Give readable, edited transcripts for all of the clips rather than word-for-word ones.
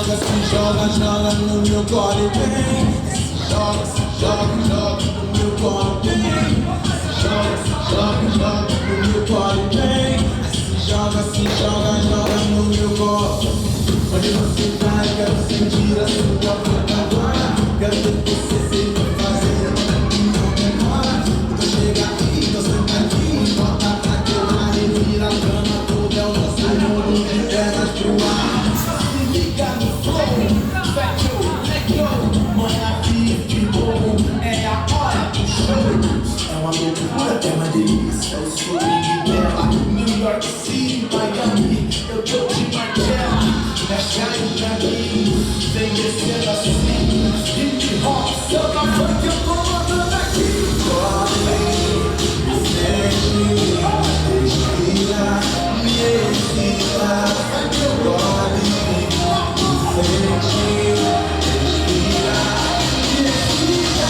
joga, joga no meu colo e vem. Joga no meu colo e vem. Joga no meu colo e vem. Joga no meu colo. Onde você tá, eu quero sentir a sua boca agora. Quero ver você se fazer e não demora. Então chega aqui, então senta aqui, bota pra que eu lá e vira a cama toda. É o nosso mundo de pernas pro ar. Se liga no flow, fat you, let go. Manhã vive bom, é a hora do show. É uma loucura, é uma delícia, eu sou de Bela. New York City, Miami, eu tô de Margiela. Deixaram pra mim, vem descendo assim. Hip hop, samba, funk, eu tô mandando aqui. Sente, respira, me excita. Dorme, sente, respira, me excita.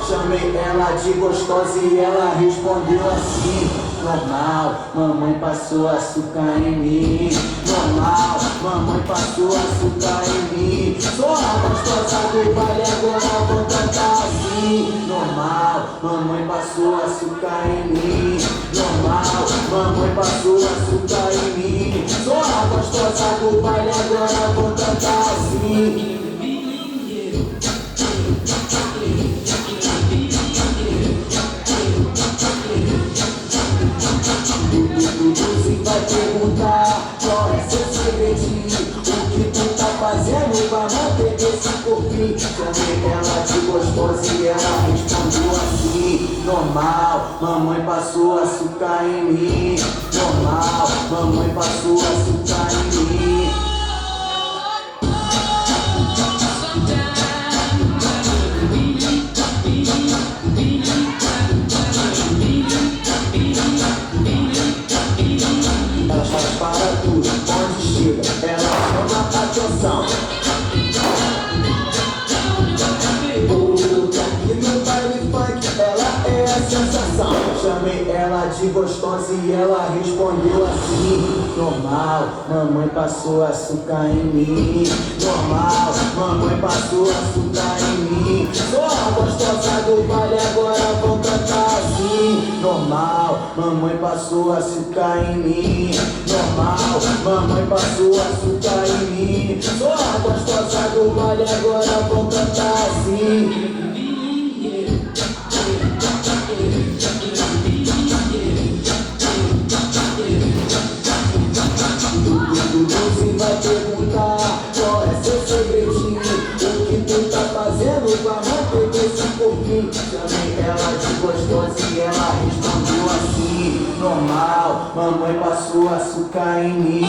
Chamei ela de gostosa e ela respondeu assim: normal, mamãe passou açúcar em mim. Normal, mamãe passou açúcar em mim. Sou a gostosa do baile, agora vou cantar assim. Normal, mamãe passou açúcar em mim. Normal, mamãe passou açúcar em mim. Sou a gostosa do baile, agora vou cantar assim. Você vai perguntar qual é seu segredinho, o que tu tá fazendo pra manter esse corpinho. Chamei ela de gostosa e ela respondeu assim: normal, mamãe passou açúcar em mim, normal, mamãe passou açúcar em mim. Ela faz para tudo, onde chega, ela chama a atenção. Aqui no baile funk, ela é a sensação. Chamei ela de gostosa e ela respondeu assim: normal, mamãe passou açúcar em mim. Normal, mamãe passou açúcar em mim. Sou a gostosa do baile, agora vão cantar assim: normal, mamãe passou açúcar em mim. Normal, mamãe passou açúcar em mim. Sou a gostosa do baile, agora vão cantar assim. Você vai perguntar qual é seu segredinho, o que tu tá fazendo pra manter esse corpinho. Chamei ela de gostosa e ela respondeu assim: normal, mamãe passou açúcar em mim.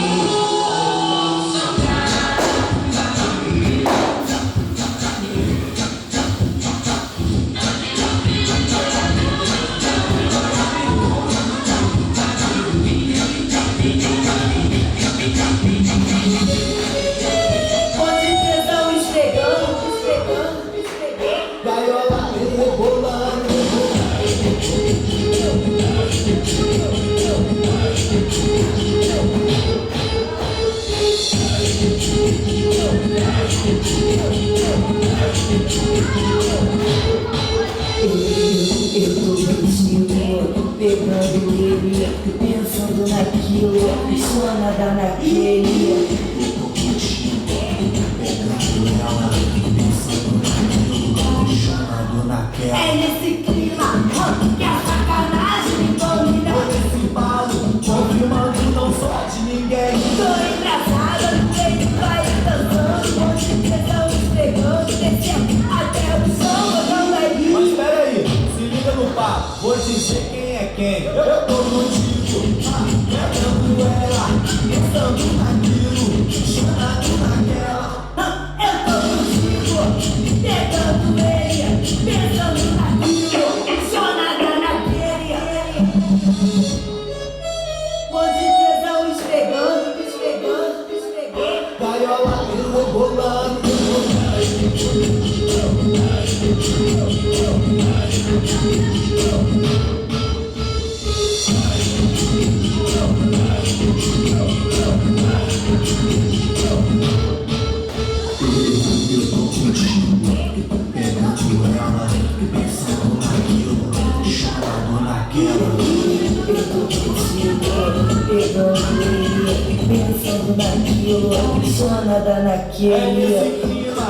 Gaiola rebolando. Eu tô mentindo, pegando ele, pensando naquilo, só nada naquele. É nesse clima que a sacanagem me domina. Esse balo, confirmando não só de ninguém. Tô engraçada no meio do baile dançando, monte de pressão pegando, descendo até o chão, jogando aí. Mas espera aí, se liga no papo, vou dizer quem é quem. Eu tô contigo, pegando ela, pensando naquilo, chorando naquela. Eu tô contigo, pegando ele, pensando naquilo, só nada naquele. Monte de pressão esfregando, esfregando, esfregando. Gaiola rebolando. Eu tô contigo, pegando ela, pensando naquilo, chorando naquela. Eu tô contigo, pegando ele, pensando naquilo, só nada É naquele. nesse clima,